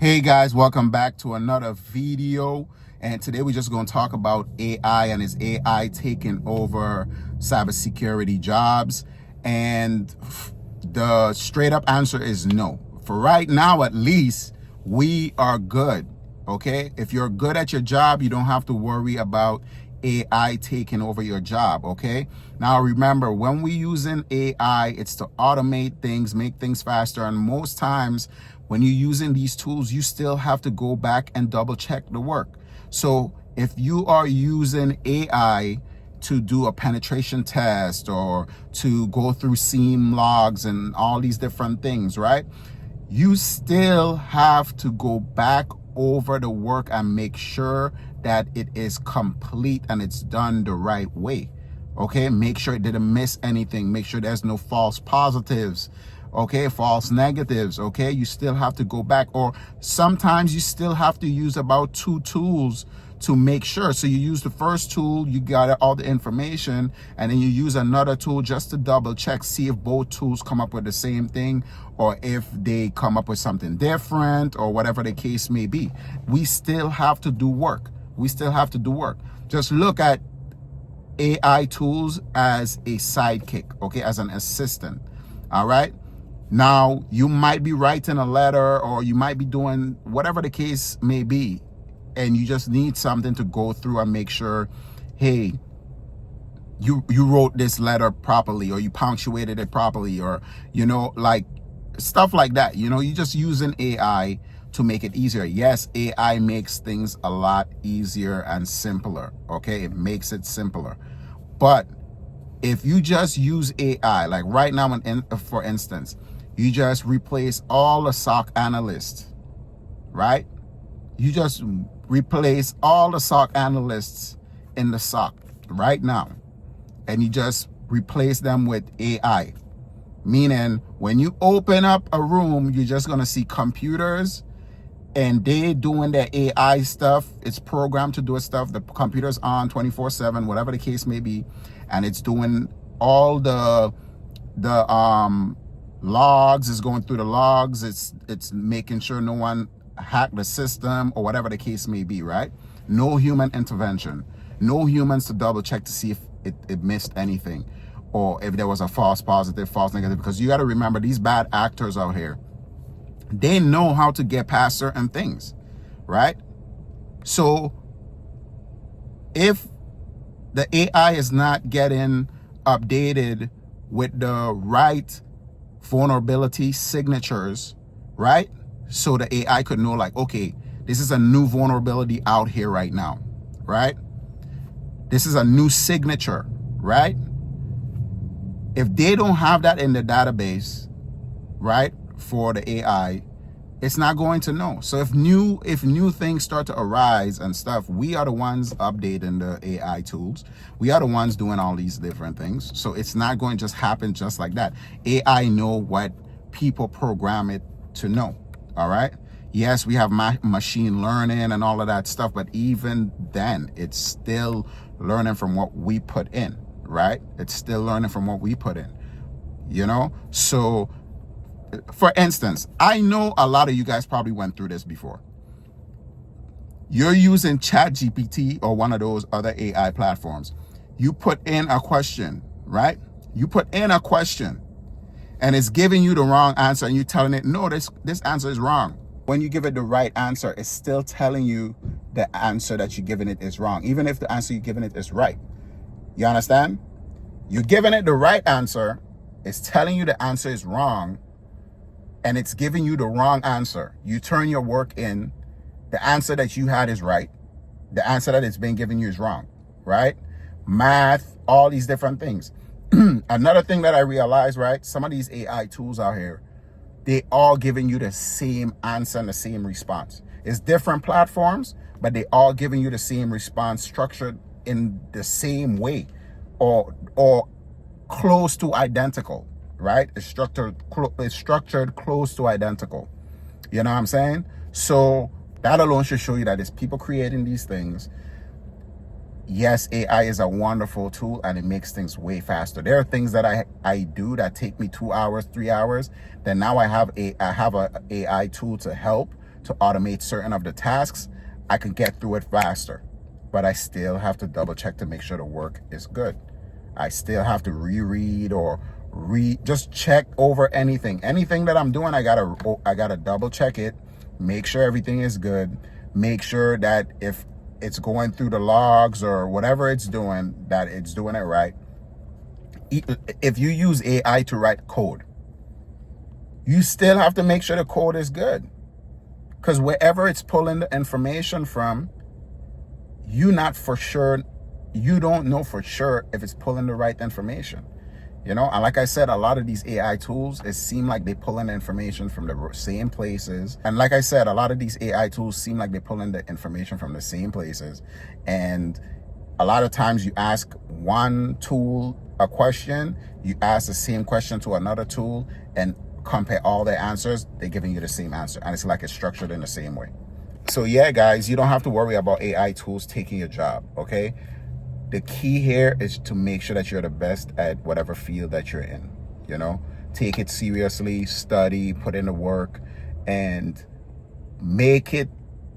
Hey guys, welcome back to another video. And today we're just going to talk about AI and is AI taking over cybersecurity jobs? And the straight up answer is no. For right now, at least, we are good. Okay. If you're good at your job, you don't have to worry about AI taking over your job. Okay. Now remember, when we're using AI, it's to automate things, make things faster. And most times when you're using these tools, you still have to go back and double check the work. So if you are using AI to do a penetration test or to go through SIEM logs and all these different things, right? You still have to go back over the work and make sure that it is complete and it's done the right way. Okay, make sure it didn't miss anything. Make sure there's no false positives. Okay, false negatives. Okay, you still have to go back, or sometimes you still have to use about 2 tools to make sure. So you use the first tool, you got all the information, and then you use another tool just to double check, see if both tools come up with the same thing or if they come up with something different or whatever the case may be. We still have to do work. We still have to do work. Just look at AI tools as a sidekick, okay, as an assistant. All right. Now, you might be writing a letter or you might be doing whatever the case may be, and you just need something to go through and make sure, hey, you wrote this letter properly, or you punctuated it properly, or, like stuff like that. You're just using AI to make it easier. Yes, AI makes things a lot easier and simpler. Okay, it makes it simpler. But if you just use AI, like right now, for instance, you just replace all the SOC analysts, right? You just replace all the SOC analysts in the SOC right now, and you just replace them with AI. Meaning, when you open up a room, you're just going to see computers and they doing their AI stuff. It's programmed to do stuff. The computer's on 24/7, whatever the case may be, and it's doing all the logs, is going through the logs. It's making sure no one hacked the system or whatever the case may be, right? No human intervention, no humans to double check to see if it missed anything or if there was a false positive, false negative. Because you got to remember, these bad actors out here, they know how to get past certain things, right? So if the AI is not getting updated with the right vulnerability signatures, right? So the AI could know, like, okay, this is a new vulnerability out here right now, right? This is a new signature, right? If they don't have that in the database, right, for the AI, it's not going to know. So if new things start to arise and stuff, we are the ones updating the AI tools. We are the ones doing all these different things. So it's not going to just happen just like that. AI know what people program it to know. All right. Yes, we have machine learning and all of that stuff, but even then, it's still learning from what we put in, right? It's still learning from what we put in, So for instance, I know a lot of you guys probably went through this before. You're using ChatGPT or one of those other AI platforms. You put in a question, right? You put in a question and it's giving you the wrong answer, and you're telling it, no, this answer is wrong. When you give it the right answer, it's still telling you the answer that you're giving it is wrong, even if the answer you're giving it is right. You understand? You're giving it the right answer. It's telling you the answer is wrong, and it's giving you the wrong answer. You turn your work in, the answer that you had is right. The answer that it's been giving you is wrong, right? Math, all these different things. Another thing that I realized, right? Some of these AI tools out here, they all giving you the same answer and the same response. It's different platforms, but they all giving you the same response, structured in the same way, or close to identical. Right? It's structured close to identical. You know what I'm saying? So that alone should show you that it's people creating these things. Yes, AI is a wonderful tool and it makes things way faster. There are things that I do that take me 2 hours, 3 hours. Then now I have a AI tool to help to automate certain of the tasks, I can get through it faster. But I still have to double check to make sure the work is good. I still have to reread or just check over anything that I'm doing. I gotta double check it, make sure everything is good, make sure that if it's going through the logs or whatever it's doing, that it's doing it right. If you use AI to write code, you still have to make sure the code is good, because wherever it's pulling the information from, you don't know for sure if it's pulling the right information. And like I said, a lot of these AI tools, it seem like they pull in the information from the same places. And like I said, a lot of these AI tools seem like they pull in the information from the same places. And a lot of times you ask one tool a question, you ask the same question to another tool, and compare all their answers, they're giving you the same answer. And it's like it's structured in the same way. So yeah, guys, you don't have to worry about AI tools taking your job, okay? The key here is to make sure that you're the best at whatever field that you're in. Take it seriously, study, put in the work, and make it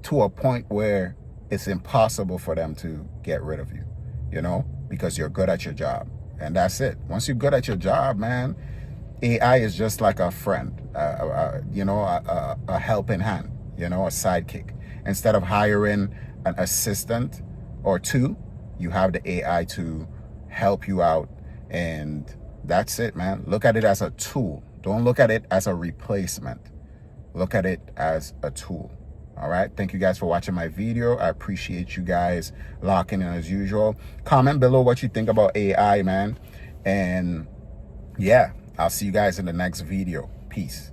to a point where it's impossible for them to get rid of you, because you're good at your job. And that's it. Once you're good at your job, man, AI is just like a friend, a helping hand, a sidekick. Instead of hiring an assistant or two, you have the AI to help you out. And that's it, man. Look at it as a tool. Don't look at it as a replacement. Look at it as a tool. All right. Thank you guys for watching my video. I appreciate you guys locking in as usual. Comment below what you think about AI, man. And yeah, I'll see you guys in the next video. Peace.